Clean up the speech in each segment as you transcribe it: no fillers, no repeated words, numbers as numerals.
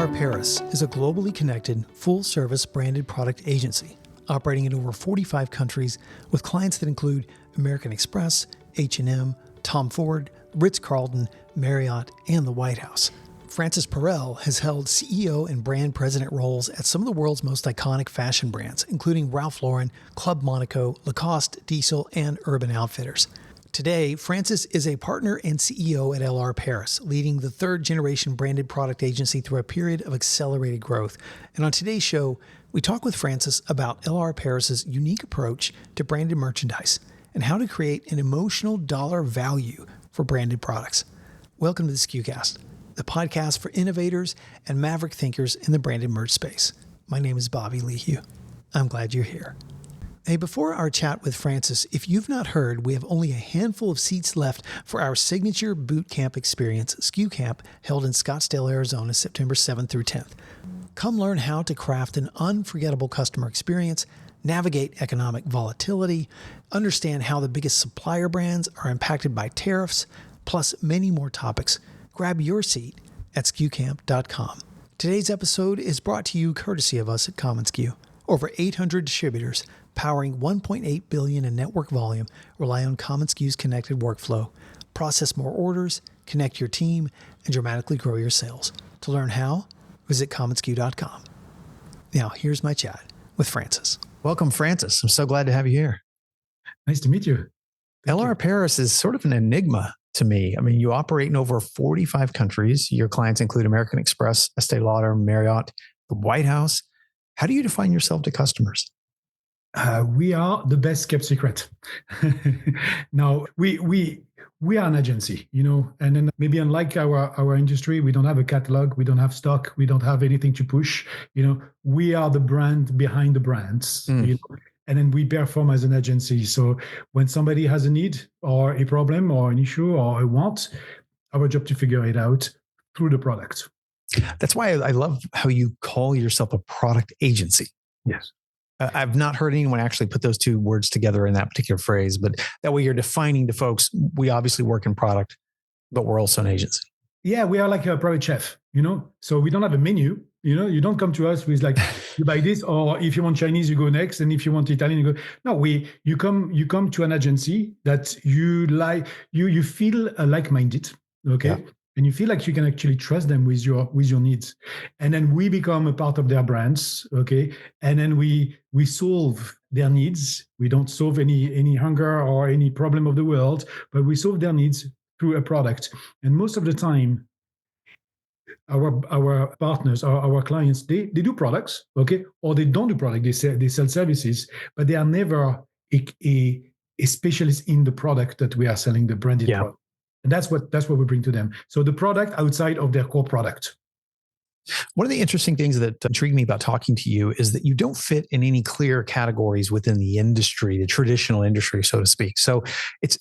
LR Paris is a globally connected, full-service branded product agency operating in over 45 countries with clients that include American Express, H&M, Tom Ford, Ritz-Carlton, Marriott, and the White House. Francis Pierrel has held CEO and brand president roles at some of the world's most iconic fashion brands, including Ralph Lauren, Club Monaco, Lacoste, Diesel, and Urban Outfitters. Today, Francis is a partner and CEO at LR Paris, leading the third-generation branded product agency through a period of accelerated growth. And on today's show, we talk with Francis about LR Paris's unique approach to branded merchandise and how to create an emotional dollar value for branded products. Welcome to the SKUcast, the podcast for innovators and maverick thinkers in the branded merch space. My name is Bobby Lehue. I'm glad you're here. Hey, before our chat with Francis, if you've not heard, we have only a handful of seats left for our signature boot camp experience, SKU Camp, held in Scottsdale, Arizona, September 7th through 10th. Come learn how to craft an unforgettable customer experience, navigate economic volatility, understand how the biggest supplier brands are impacted by tariffs, plus many more topics. Grab your seat at SKUcamp.com. Today's episode is brought to you courtesy of us at commonsku. Over 800 distributors powering 1.8 billion in network volume rely on commonsku's connected workflow. Process more orders, connect your team, and dramatically grow your sales. To learn how, visit commonsku.com. Now, here's my chat with Francis. Welcome, Francis. I'm so glad to have you here. Nice to meet you. LR Paris is sort of an enigma to me. I mean, you operate in over 45 countries. Your clients include American Express, Estee Lauder, Marriott, the White House. How do you define yourself to customers? We are the best kept secret. Now, we are an agency, and then maybe unlike our industry, we don't have a catalog, we don't have stock, we don't have anything to push. We are the brand behind the brands. And then we perform as an agency. So when somebody has a need or a problem or an issue or a want, our job to figure it out through the product. That's why I love how you call yourself a product agency. Yes. I've not heard anyone actually put those two words together in that particular phrase, but that way you're defining to folks, we obviously work in product, but we're also an agency. Yeah, we are like a private chef, so we don't have a menu. You don't come to us with like, you buy this, or if you want Chinese, you go next. And if you want Italian, you go. No, you come to an agency that you like, you feel like-minded. Okay. Yeah. And you feel like you can actually trust them with your needs. And then we become a part of their brands. Okay. And then we solve their needs. We don't solve any hunger or any problem of the world, but we solve their needs through a product. And most of the time, our partners or our clients, they do products, okay, or they don't do product. They sell services, but they are never a specialist in the product that we are selling, the branded product. And that's what we bring to them. So the product outside of their core product. One of the interesting things that intrigued me about talking to you is that you don't fit in any clear categories within the industry, the traditional industry, so to speak. So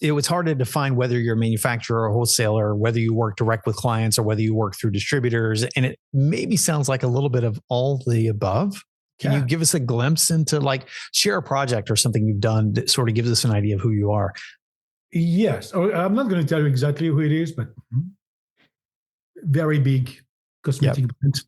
it was hard to define whether you're a manufacturer or wholesaler, whether you work direct with clients or whether you work through distributors. And it maybe sounds like a little bit of all the above. Can you give us a glimpse into share a project or something you've done that sort of gives us an idea of who you are? Yes. I'm not going to tell you exactly who it is, but very big cosmetic brand.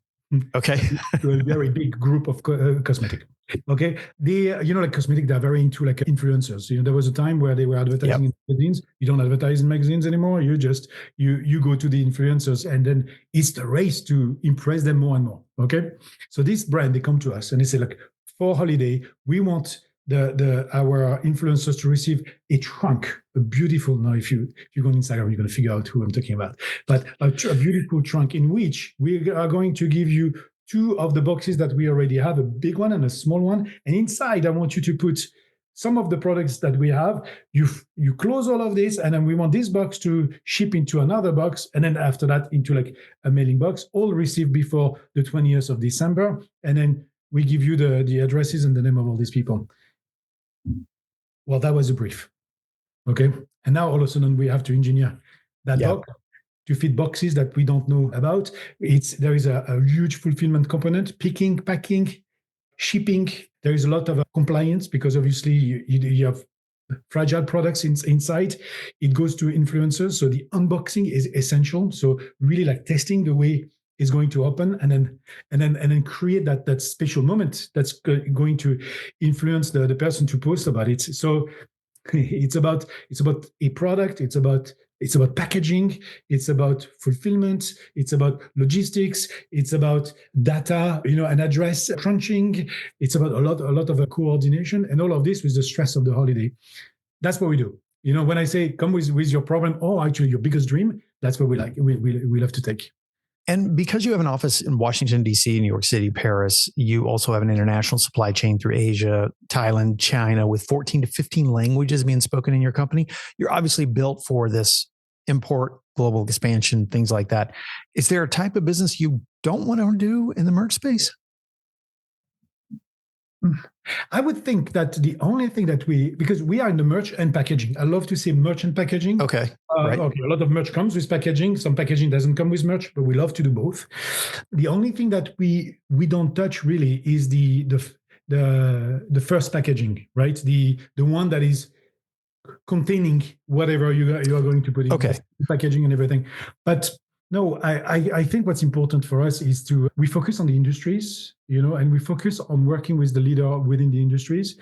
Okay. To a very big group of cosmetic. Okay. They, like cosmetic, they're very into like influencers. There was a time where they were advertising in magazines. You don't advertise in magazines anymore. You just, you go to the influencers, and then it's the race to impress them more and more. Okay. So this brand, they come to us and they say, look, for holiday, we want our influencers to receive a trunk, a beautiful. Now, if you go on Instagram, you're going to figure out who I'm talking about. But a beautiful trunk in which we are going to give you two of the boxes that we already have, a big one and a small one. And inside, I want you to put some of the products that we have. You close all of this, and then we want this box to ship into another box, and then after that into like a mailing box, all received before the 20th of December, and then we give you the addresses and the name of all these people. Well, that was a brief. Okay. And now all of a sudden we have to engineer that box to fit boxes that we don't know about. There is a huge fulfillment component, picking, packing, shipping. There is a lot of compliance because obviously you have fragile products inside. It goes to influencers. So the unboxing is essential. So really like testing the way is going to open and then create that special moment that's going to influence the person to post about it. So it's about a product, it's about packaging, it's about fulfillment, it's about logistics, it's about data, and address crunching. It's about a lot of coordination, and all of this with the stress of the holiday. That's what we do. When I say come with your problem, or actually your biggest dream, that's what we love to take. And because you have an office in Washington, D.C., New York City, Paris, you also have an international supply chain through Asia, Thailand, China, with 14 to 15 languages being spoken in your company. You're obviously built for this import, global expansion, things like that. Is there a type of business you don't want to do in the merch space? I would think that the only thing that because we are in the merch and packaging. I love to say merch and packaging. Okay. Right. Okay. A lot of merch comes with packaging. Some packaging doesn't come with merch, but we love to do both. The only thing that we don't touch really is the first packaging, right? The one that is containing whatever you are going to put in. Okay. Packaging and everything. But no, I think what's important for us is we focus on the industries, and we focus on working with the leader within the industries.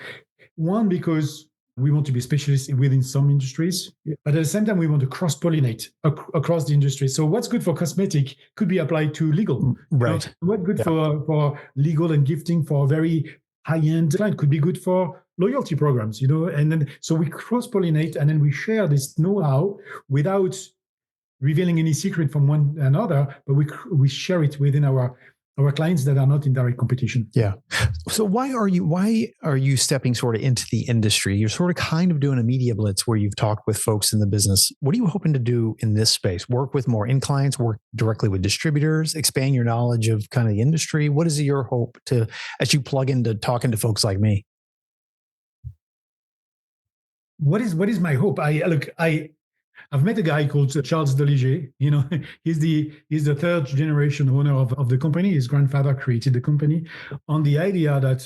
One, because we want to be specialists within some industries, but at the same time, we want to cross-pollinate across the industry. So what's good for cosmetic could be applied to legal. Right. What's good for legal and gifting for a very high-end client could be good for loyalty programs, and then so we cross-pollinate and then we share this know-how without revealing any secret from one another, but we share it within our clients that are not in direct competition. Yeah. So why are you stepping sort of into the industry? You're sort of kind of doing a media blitz where you've talked with folks in the business. What are you hoping to do in this space? Work with more end clients, work directly with distributors, expand your knowledge of kind of the industry? What is your hope as you plug into talking to folks like me? What is my hope? I've met a guy called Charles Deliger. He's the third generation owner of the company. His grandfather created the company on the idea that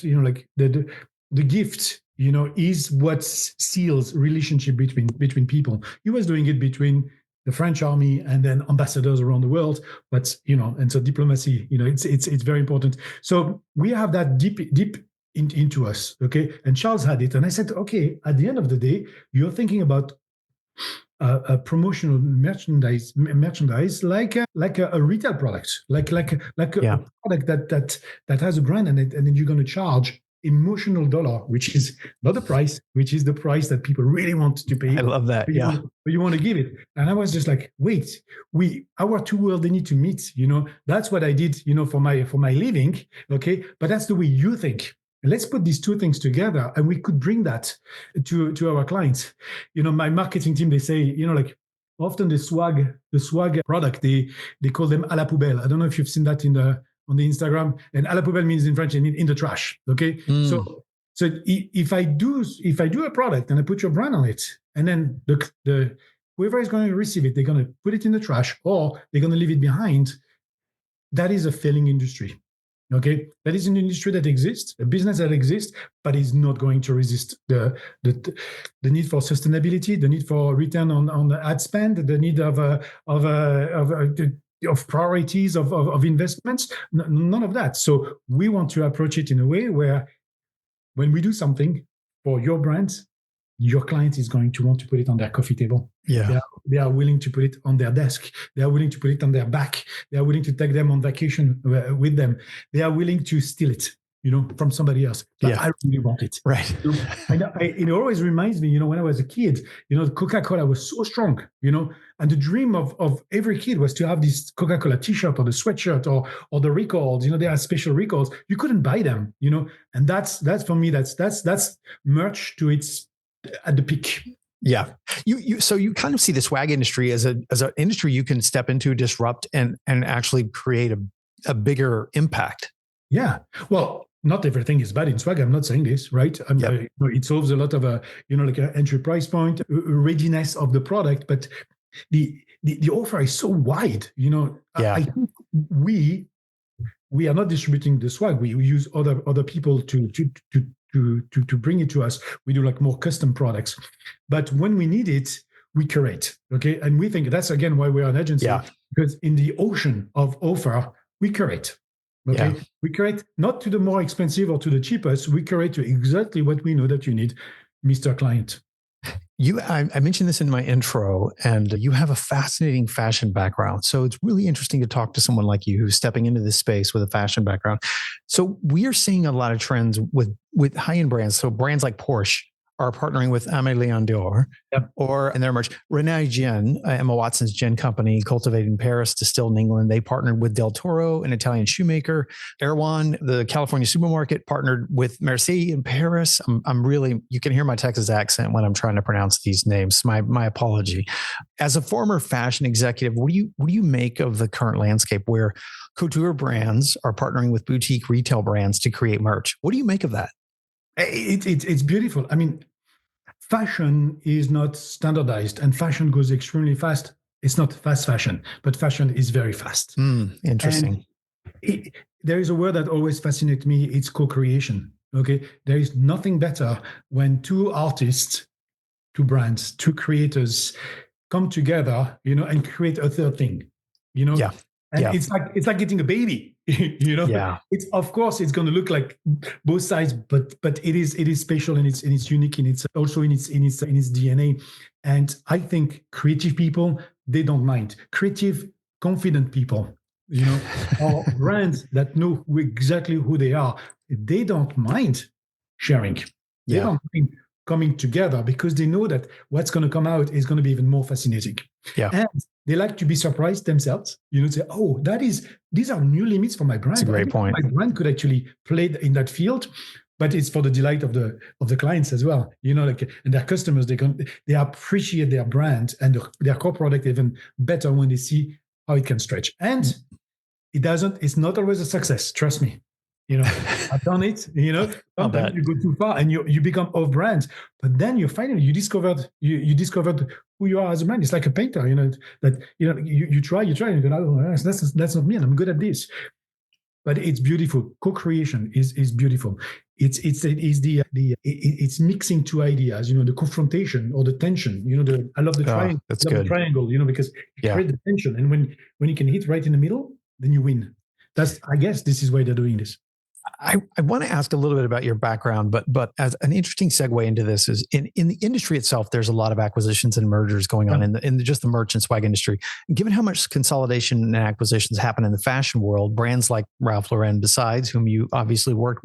the gift is what seals relationship between people. He was doing it between the French army and then ambassadors around the world. But and so diplomacy, it's very important. So we have that deep into us, okay? And Charles had it, and I said, okay, at the end of the day, you're thinking about a promotional merchandise like a retail product, like a product that has a brand, and then you're going to charge emotional dollar, which is not the price, which is the price that people really want to pay. I love that. But you want to give it. And I was just like, wait, our two worlds, they need to meet. That's what I did, for my living. Okay. But that's the way you think. Let's put these two things together, and we could bring that to our clients. My marketing team, they say, often the swag product, they call them à la poubelle. I don't know if you've seen that on the Instagram. And à la poubelle means in French in the trash. Okay, so if I do a product and I put your brand on it, and then the whoever is going to receive it, they're going to put it in the trash or they're going to leave it behind. That is a failing industry. Okay, that is an industry that exists, a business that exists, but is not going to resist the need for sustainability, the need for return on the ad spend, the need of priorities of investments. None of that. So we want to approach it in a way where, when we do something for your brand, your client is going to want to put it on their coffee table. Yeah. They are willing to put it on their desk. They are willing to put it on their back. They are willing to take them on vacation with them. They are willing to steal it, from somebody else. But I really want it. Right. It always reminds me, when I was a kid, Coca-Cola was so strong, and the dream of every kid was to have this Coca-Cola t-shirt or the sweatshirt or the records. There are special records. You couldn't buy them, and that's for me, that's merch to its at the peak. Yeah. So you kind of see the swag industry as an industry you can step into, disrupt, and actually create a bigger impact. Yeah. Well, not everything is bad in swag. I'm not saying this, right? It solves a lot of like an entry price point, readiness of the product, but the offer is so wide. I think we are not distributing the swag. We use other people to bring it to us. We do like more custom products, but when we need it, we curate. Okay, and we think that's again why we're an agency, because in the ocean of offer, we curate. Yeah. Okay. We curate not to the more expensive or to the cheapest. We curate to exactly what we know that you need, Mr. Client. I mentioned this in my intro, and you have a fascinating fashion background. So it's really interesting to talk to someone like you who's stepping into this space with a fashion background. So we are seeing a lot of trends with high-end brands. So brands like Porsche are partnering with Aimé Leon Dior, Yep. or in their merch, Renee Gin, Emma Watson's gin company, cultivated in Paris, distilled in England. They partnered with Del Toro, an Italian shoemaker. Erewhon, the California supermarket, partnered with Merci in Paris. I'm really, you can hear my Texas accent when I'm trying to pronounce these names. My apology. As a former fashion executive, what do you make of the current landscape where couture brands are partnering with boutique retail brands to create merch? What do you make of that? It's beautiful. I mean, fashion is not standardized, and fashion goes extremely fast. It's not fast fashion, but fashion is very fast. Interesting. There is a word that always fascinates me. It's co-creation. Okay, there is nothing better when two artists, two brands, two creators come together, and create a third thing. Yeah. And yeah. it's like getting a baby. Yeah. It's, of course, it's going to look like both sides, but it is special, and it's unique, and it's also in its DNA. And I think creative people, they don't mind. Creative, confident people, or brands that know exactly who they are, they don't mind sharing. They don't mind coming together, because they know that what's going to come out is going to be even more fascinating. Yeah. And they like to be surprised themselves, say, oh, these are new limits for my brand. That's a great point. My brand could actually play in that field, but it's for the delight of the clients as well. And their customers, they appreciate their brand and their core product even better when they see how it can stretch. And it's not always a success, trust me. I've done it, sometimes you go too far and you become off brand, but then you discovered who you are as a brand. It's like a painter, that you try and you go, oh, that's not me, and I'm good at this. But it's beautiful. Co-creation is beautiful. It's mixing two ideas, the confrontation or the tension, I love the triangle. That's good. The triangle, because you create the tension, and when you can hit right in the middle, then you win. I guess this is why they're doing this. I want to ask a little bit about your background, but as an interesting segue into this is in the industry itself, there's a lot of acquisitions and mergers going on in just the merch and swag industry. And given how much consolidation and acquisitions happen in the fashion world, brands like Ralph Lauren, besides whom you obviously worked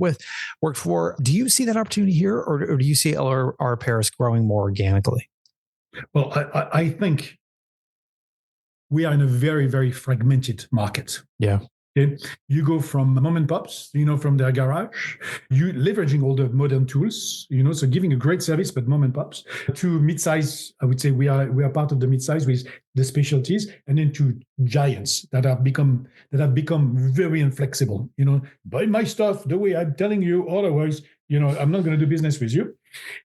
for, do you see that opportunity here, or do you see LR Paris growing more organically? Well, I think we are in a very, very fragmented market. Yeah. Okay. You go from mom and pops, from their garage, you leveraging all the modern tools, so giving a great service, but mom and pops, to mid-size. I would say we are part of the mid-size with the specialties, and then to giants that have become very inflexible. Buy my stuff the way I'm telling you, otherwise, I'm not going to do business with you.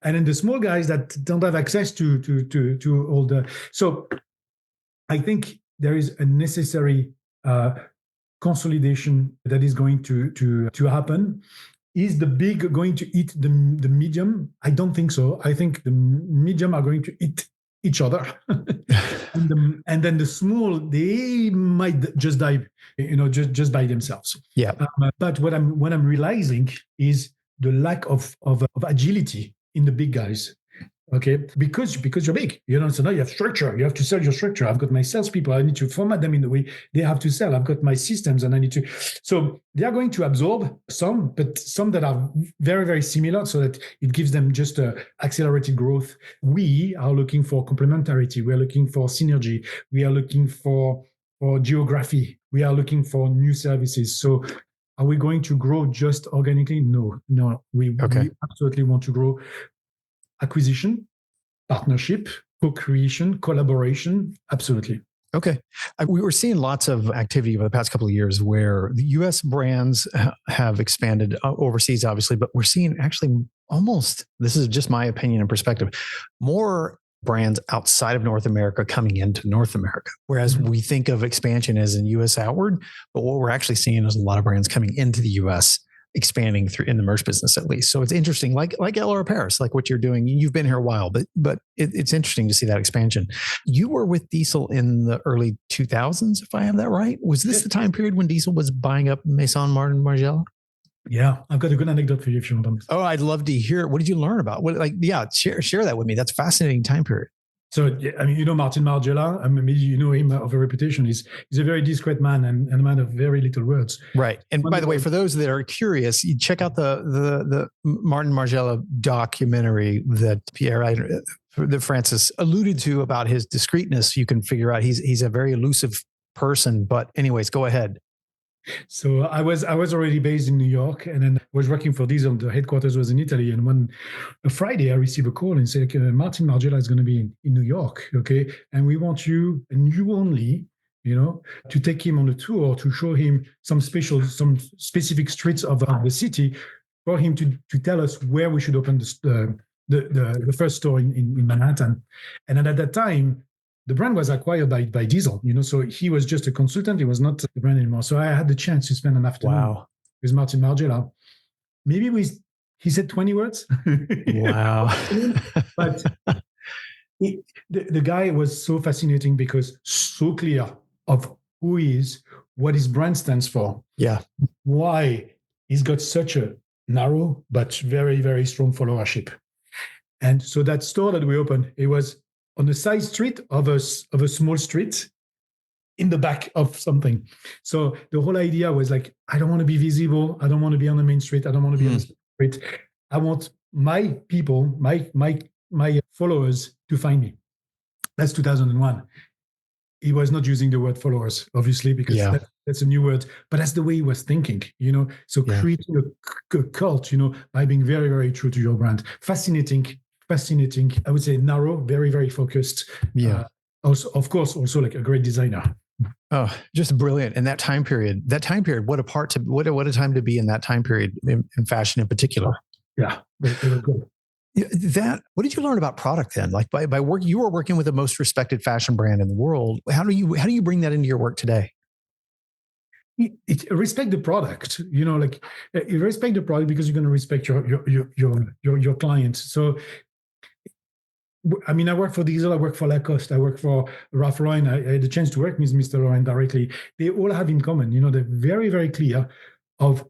And then the small guys that don't have access to all the. So I think there is a necessary consolidation that is going to happen. Is the big going to eat the medium? I don't think so. I think the medium are going to eat each other, and then the small, they might just die, just by themselves. Yeah. But what I'm realizing is the lack of agility in the big guys. Okay, because you're big, so now you have structure. You have to sell your structure. I've got my salespeople. I need to format them in the way they have to sell. I've got my systems, and I need to. So they are going to absorb some, but some that are very, very similar, so that it gives them just accelerated growth. We are looking for complementarity. We are looking for synergy. We are looking for geography. We are looking for new services. So are we going to grow just organically? No. We absolutely want to grow. Acquisition, partnership, co-creation, collaboration, absolutely. Okay. We were seeing lots of activity over the past couple of years where the U.S. brands have expanded overseas, obviously, but we're seeing actually almost, this is just my opinion and perspective, more brands outside of North America coming into North America. Whereas we think of expansion as in U.S. outward, but what we're actually seeing is a lot of brands coming into the U.S. expanding through in the merch business at least. So it's interesting, like LR Paris, like what you're doing. You've been here a while, but it's interesting to see that expansion. You were with Diesel in the early 2000s, if I have that right. Was this the time period when Diesel was buying up Maison Margiela? Yeah, I've got a good anecdote for you if you want. Oh, I'd love to hear it. What did you learn about? Share that with me. That's a fascinating time period. So, I mean, Martin Margiela, I mean, maybe you know him of a reputation. He's a very discreet man and a man of very little words. Right. And by the way, for those that are curious, you check out the Martin Margiela documentary that Pierrel, that Francis alluded to about his discreetness. You can figure out he's a very elusive person. But anyways, go ahead. So I was already based in New York, and then was working for Diesel. The headquarters was in Italy. And one Friday, I received a call and said, okay, Martin Margiela is going to be in New York, okay, and we want you and you only, to take him on a tour to show him some specific streets of the city, for him to tell us where we should open the first store in Manhattan. And then at that time, the brand was acquired by Diesel, so he was just a consultant. He was not the brand anymore. So I had the chance to spend an afternoon with Martin Margiela. Maybe he said 20 words. Wow. But the guy was so fascinating because so clear of who he is, what his brand stands for. Yeah. Why he's got such a narrow but very, very strong followership. And so that store that we opened, it was on a side street of a small street in the back of something. So the whole idea was like, I don't want to be visible. I don't want to be on the main street. I don't want to be on the street. I want my people, my followers to find me. That's 2001. He was not using the word followers, obviously, because that's a new word, but that's the way he was thinking, So creating a cult, by being very, very true to your brand. Fascinating, I would say narrow, very, very focused. Yeah. Also, of course, also like a great designer. Oh, just brilliant. And that time period, what a time to be in that time period in fashion in particular. Yeah. They were good. What did you learn about product then? Like by work, you were working with the most respected fashion brand in the world. How do you bring that into your work today? Respect the product, you respect the product because you're going to respect your client. So, I mean, I work for Diesel, I work for Lacoste, I work for Ralph Lauren. I had the chance to work with Mr. Lauren directly. They all have in common, they're very, very clear of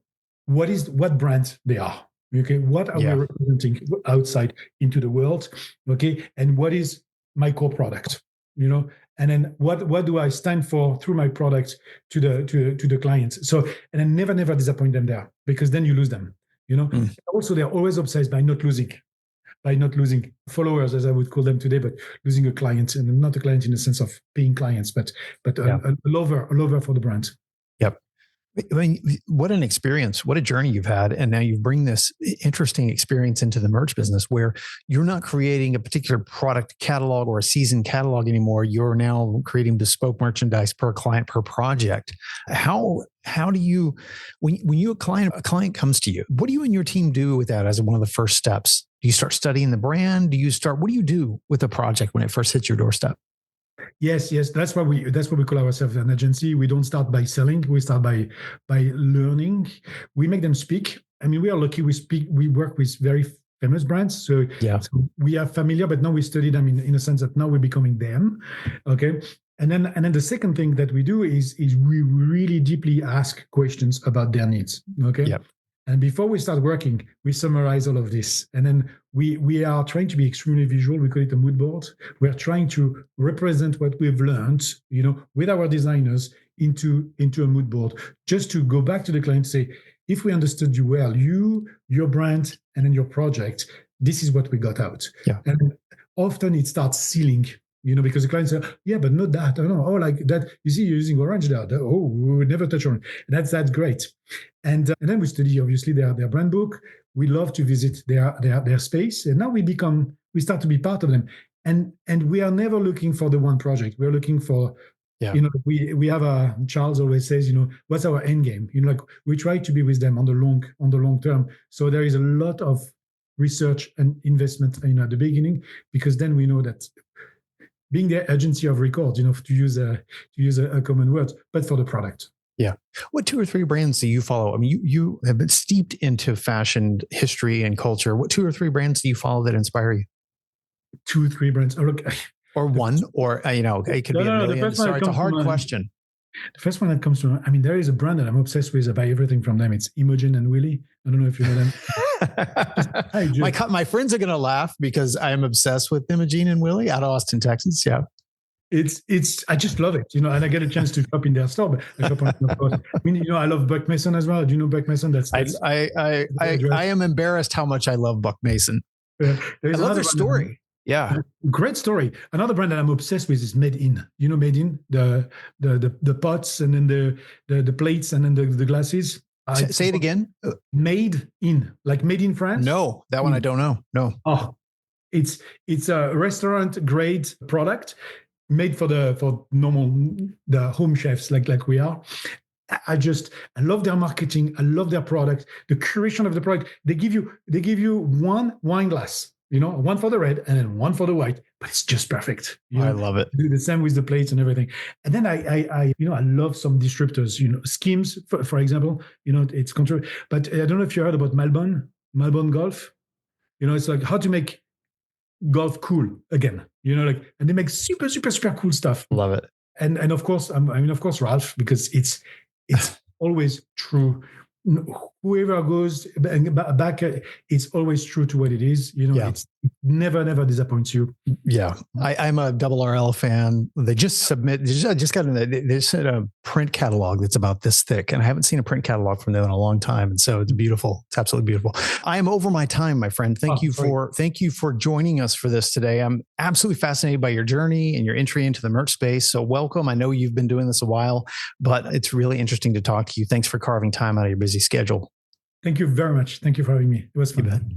what brand they are. Okay, what are we representing outside into the world? Okay, and what is my core product? And then what do I stand for through my product to the clients? So, and then never disappoint them there, because then you lose them. Also, they're always obsessed by not losing followers, as I would call them today, but losing a client, and not a client in the sense of paying clients, but a lover for the brand. Yep. I mean, what an experience, what a journey you've had. And now you bring this interesting experience into the merch business where you're not creating a particular product catalog or a season catalog anymore. You're now creating bespoke merchandise per client, per project. How do you, when a client comes to you, what do you and your team do with that as one of the first steps? Do you start studying the brand? What do you do with a project when it first hits your doorstep? Yes. That's what we call ourselves an agency. We don't start by selling. We start by learning. We make them speak. I mean, we are lucky. We work with very famous brands. So we are familiar, but now we study them in a sense that now we're becoming them. Okay. And then the second thing that we do is we really deeply ask questions about their needs. Okay. Yep. And before we start working, we summarize all of this. And then we are trying to be extremely visual. We call it a mood board. We are trying to represent what we've learned, with our designers into a mood board, just to go back to the client and say, if we understood you well, your brand, and then your project, this is what we got out. Yeah. And often it starts sealing, because the client says, yeah, but not that. I don't know. Oh, like that. You see, you're using orange there. Oh, we would never touch orange. That's great. And then we study, obviously, their brand book. We love to visit their space. And now we start to be part of them. And we are never looking for the one project. We're looking for, we have Charles always says, what's our end game? Like we try to be with them on the long term. So there is a lot of research and investment, at the beginning, because then we know that being their agency of record, to use a common word, but for the product. Yeah. What 2 or 3 brands do you follow? I mean, you have been steeped into fashion history and culture. What 2 or 3 brands do you follow that inspire you? 2, 3 brands. Oh, look, Or one, or it could be a no. The million. first one Sorry, that it's a comes to hard mind. question. The first one that comes to mind. I mean, there is a brand that I'm obsessed with. I buy everything from them. It's Imogen and Willie. I don't know if you know them. My friends are going to laugh because I'm obsessed with Imogene and Willie out of Austin, Texas. Yeah. I just love it, and I get a chance to shop in their store, but I shop on, of course. I mean, I love Buck Mason as well. Do you know Buck Mason? I am embarrassed how much I love Buck Mason. There I is love their story. Yeah. Great story. Another brand that I'm obsessed with is Made In. You know, Made In, the pots and then the plates and then the glasses. Say it again. Made In, like made in France. No, that one I don't know. No. Oh, it's a restaurant grade product made for the home chefs like we are. I love their marketing. I love their product. The curation of the product. They give you one wine glass, one for the red and then one for the white, but it's just perfect. I love it. Do the same with the plates and everything. And then I love some distributors, Skims, for example, it's controversial, but I don't know if you heard about Malbon Golf. It's like how to make golf cool again, and they make super, super, super cool stuff. Love it. And of course, of course, Ralph, because it's always true. Whoever goes back, it's always true to what it is. It's never disappoints you. Yeah, I'm a Double RL fan. They just they sent a print catalog that's about this thick, and I haven't seen a print catalog from them in a long time. And so it's beautiful. It's absolutely beautiful. I am over my time, my friend. Thank you for joining us for this today. I'm absolutely fascinated by your journey and your entry into the merch space. So welcome. I know you've been doing this a while, but it's really interesting to talk to you. Thanks for carving time out of your busy schedule. Thank you very much. Thank you for having me. It was fun.